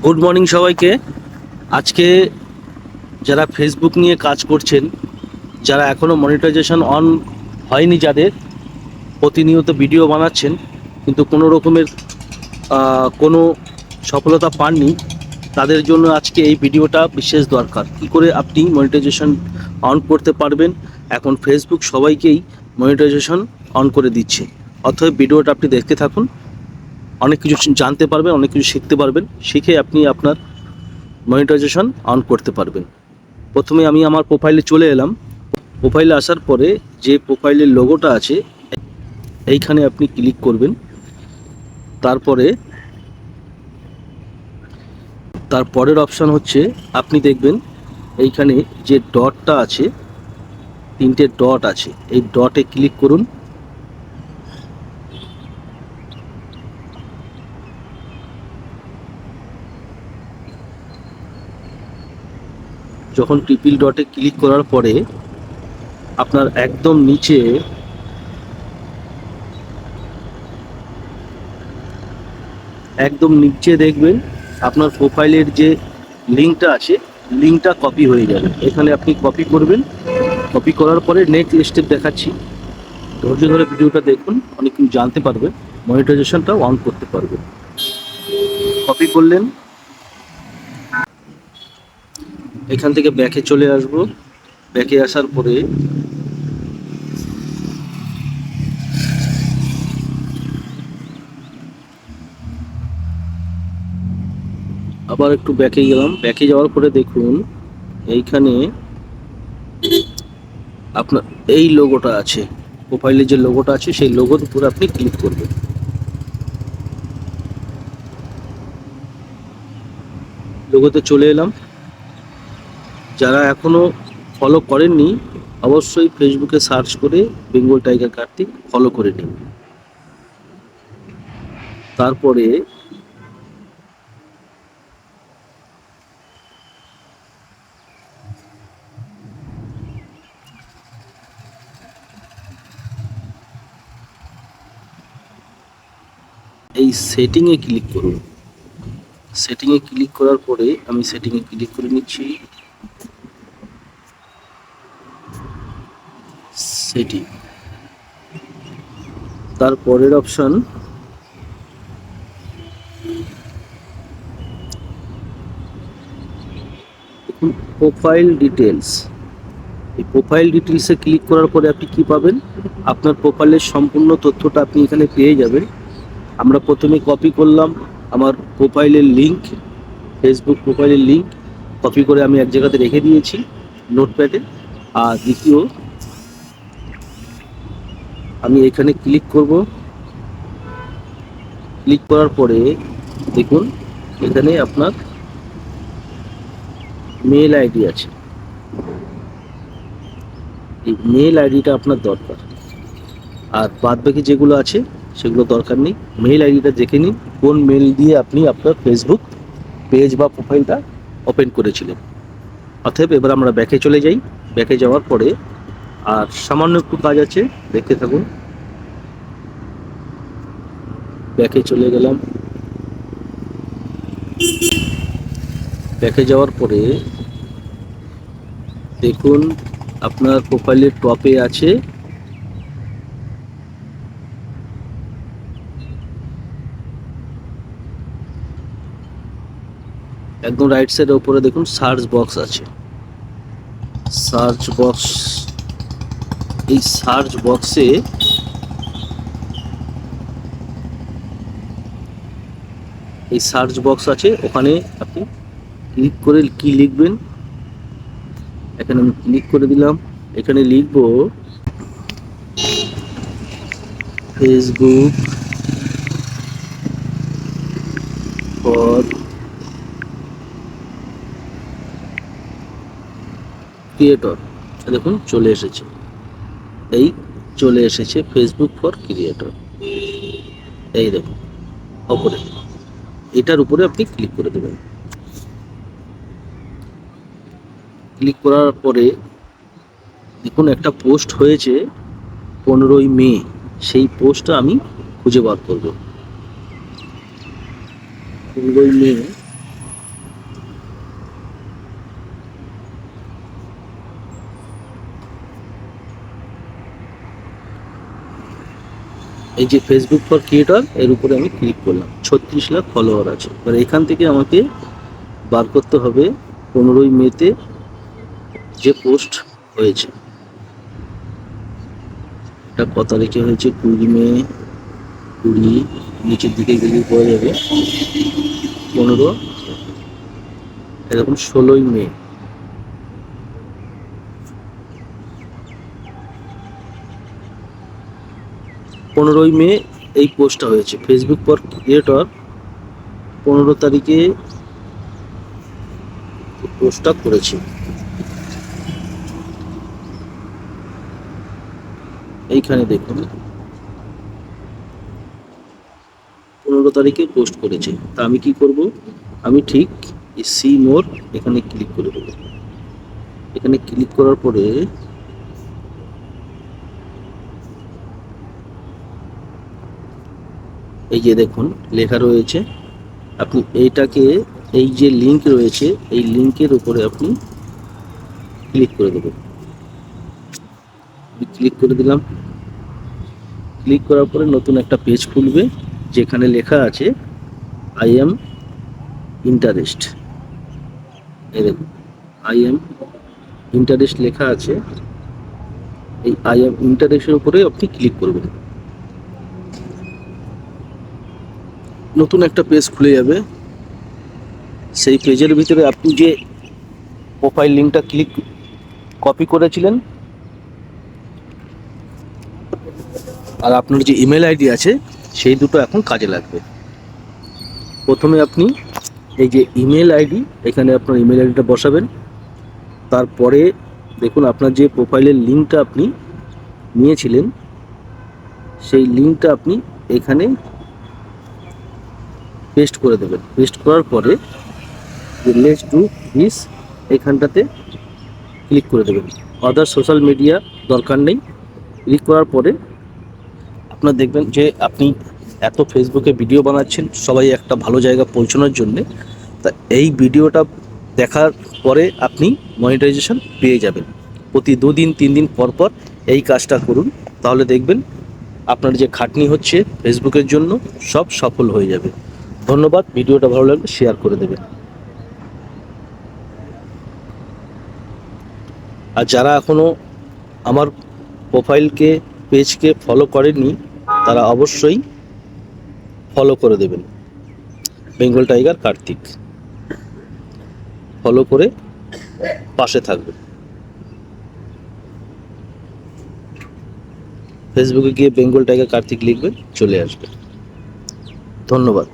Good morning সবাইকে। আজকে যারা ফেসবুক নিয়ে কাজ করছেন, যারা এখনও মনিটাইজেশন অন হয়নি, যাদের প্রতিনিয়ত ভিডিও বানাচ্ছেন কিন্তু কোনো রকমের কোনো সফলতা পাননি, তাদের জন্য আজকে এই ভিডিওটা বিশেষ দরকার। কি করে আপনি মনিটাইজেশন অন করতে পারবেন। এখন ফেসবুক সবাইকেই মনিটাইজেশন অন করে দিচ্ছে। অতএব ভিডিওটা আপনি দেখতে থাকুন, অনেক কিছু জানতে পারবেন, অনেক কিছু শিখতে পারবেন, শিখে আপনি আপনার মনিটাইজেশন অন করতে পারবেন। প্রথমে আমি আমার প্রোফাইলে চলে এলাম। প্রোফাইলে আসার পরে যে প্রোফাইলের লোগোটা আছে এইখানে আপনি ক্লিক করবেন। তারপরে তারপরের অপশান হচ্ছে, আপনি দেখবেন এইখানে যে ডটটা আছে, তিনটে ডট আছে, এই ডটে ক্লিক করুন। যখন ট্রিপল ডটে ক্লিক করার পরে আপনার একদম নিচে দেখবেন আপনার প্রোফাইলের যে লিঙ্কটা আছে, লিঙ্কটা কপি হয়ে যাবে। এখানে আপনি কপি করবেন। কপি করার পরে নেক্সট স্টেপ দেখাচ্ছি, ধৈর্য ধরে ভিডিওটা দেখুন, অনেক কিছু জানতে পারবেন, মনিটাইজেশনটাও অন করতে পারবেন। কপি করলেন, এখান থেকে ব্যাকে চলে আসব। ব্যাকে আসার পরে আবার একটু ব্যাকে গেলাম। ব্যাকে যাওয়ার পরে দেখুন এইখানে আপনার এই লোগোটা আছে, প্রোফাইলে যে লোগোটা আছে সেই লোগোর উপরে আপনি ক্লিক করবেন। লোগোতে চলে এলাম। যারা এখনো ফলো করেননি অবশ্যই ফেসবুকে সার্চ করে বেঙ্গল টাইগার কার্তিক ফলো করে নিন। তারপরে এই সেটিংয়ে ক্লিক করুন। সেটিংয়ে ক্লিক করার পরে আমি সেটিংয়ে ক্লিক করে নিচ্ছি। সেটিং, তারপরের অপশন দেখুন, প্রোফাইল ডিটেলস। এই প্রোফাইল ডিটেলসে ক্লিক করার পরে আপনি কি পাবেন, আপনার প্রোফাইলের সম্পূর্ণ তথ্যটা আপনি এখানে পেয়ে যাবেন। আমরা প্রথমে কপি করলাম আমার প্রোফাইলের লিঙ্ক, ফেসবুক প্রোফাইলের লিঙ্ক কপি করে আমি এক জায়গাতে রেখে দিয়েছি নোটপ্যাডে। আর দ্বিতীয়, আমি এখানে ক্লিক করব। ক্লিক করার পরে দেখুন এখানে আপনার মেল আইডি আছে। এই মেল আইডিটা আপনার দরকার, আর বাদ বাকি যেগুলো আছে সেগুলো দরকার নেই। মেল আইডিটা দেখে নিন কোন মেল দিয়ে আপনি আপনার ফেসবুক পেজ বা প্রোফাইলটা ওপেন করেছিলেন। অতএব এবার আমরা ব্যাকে চলে যাই। ব্যাকে যাওয়ার পরে আর সামান্য একটু কাজ আছে, দেখতে থাকুন। ব্যাকে চলে গেলাম। ব্যাকে যাওয়ার পরে দেখুন আপনার প্রোফাইলের টপে আছে একদম রাইট সাইডের উপরে দেখুন সার্চ বক্স আছে। সার্চ বক্স, এই সার্চ বক্সে এই সার্চ বক্স আছে, ওখানে আপনি ক্লিক করে কি লিখবেন, এখানে আমি ক্লিক করে দিলাম। এখানে লিখব ফেসবুক ফর ক্রিয়েটর। দেখুন চলে এসেছে, এই চলে এসেছে ফেসবুক ফর ক্রিয়েটর। এই দেখুন ওপরে, এটার উপরে আপনি ক্লিক করে দেবেন। ক্লিক করার পরে দেখুন একটা পোস্ট হয়েছে 15ই মে, সেই পোস্টটা আমি খুঁজে বার করব। 15ই মে এই যে ফেসবুক ফর ক্রিয়েটর এর উপরে আমি ক্লিক করলাম, 36 লাখ ফলোয়ার আছে। এবার এখান থেকে আমাকে বার করতে হবে 15ই মেতে যে পোস্ট হয়েছে। এটা কত তারিখে হয়েছে? 20 মে, 20, নিচের দিকে গেলে পাওয়া যাবে 15, এরকম 16ই মে। 15ই মে এই পোস্টটা হয়েছে। ফেসবুক ফর ক্রিয়েটর 15 তারিখে পোস্টটা করেছি। এইখানে দেখুন 15 তারিখে পোস্ট করেছে। তা আমি কি করব? আমি ঠিক সি মোর এখানে ক্লিক করে দেবো। এখানে ক্লিক করার পরে এই যে দেখুন লেখা রয়েছে, আপনি এইটাকে, এই যে লিংক রয়েছে এই লিংকের উপরে আপনি ক্লিক করে দেবেন। ক্লিক করে দিলাম। ক্লিক করার পরে নতুন একটা পেজ খুলবে, যেখানে লেখা আছে আই এম ইন্টারেস্ট। এই দেখুন আই এম ইন্টারেস্ট লেখা আছে। এই আই এম ইন্টারেস্টের উপরে আপনি ক্লিক করবেন। নতুন একটা পেজ খুলে যাবে। সেই পেজের ভিতরে আপনি যে প্রোফাইল লিঙ্কটা কপি করেছিলেন আর আপনার যে ইমেল আইডি আছে সেই দুটো এখন কাজে লাগবে। প্রথমে আপনি এই যে ইমেল আইডি, এখানে আপনার ইমেল আইডিটা বসাবেন। তারপরে দেখুন আপনার যে প্রোফাইলের লিঙ্কটা আপনি নিয়েছিলেন সেই লিঙ্কটা আপনি এখানে পেস্ট করে দেবেন। পেস্ট করার পরে লেটস ডু দিস এখানটাতে ক্লিক করে দেবেন। আদার সোশ্যাল মিডিয়া দরকার নেই। ক্লিক করার পরে আপনার দেখবেন যে আপনি এত ফেসবুকে ভিডিও বানাচ্ছেন সবাই একটা ভালো জায়গা পৌঁছানোর জন্যে, তা এই ভিডিওটা দেখার পরে আপনি মনিটাইজেশন পেয়ে যাবেন। প্রতি 2 দিন 3 দিন পর পর এই কাজটা করুন, তাহলে দেখবেন আপনার যে খাটনি হচ্ছে ফেসবুকের জন্য সব সফল হয়ে যাবে। ধন্যবাদ। ভিডিওটা ভালো লাগলে শেয়ার করে দেবেন। আর যারা এখনও আমার প্রোফাইলকে পেজকে ফলো করেননি তারা অবশ্যই ফলো করে দেবেন। বেঙ্গল টাইগার কার্তিক ফলো করে পাশে থাকবেন। ফেসবুকে গিয়ে বেঙ্গল টাইগার কার্তিক লিখবেন, চলে আসবে। ধন্যবাদ।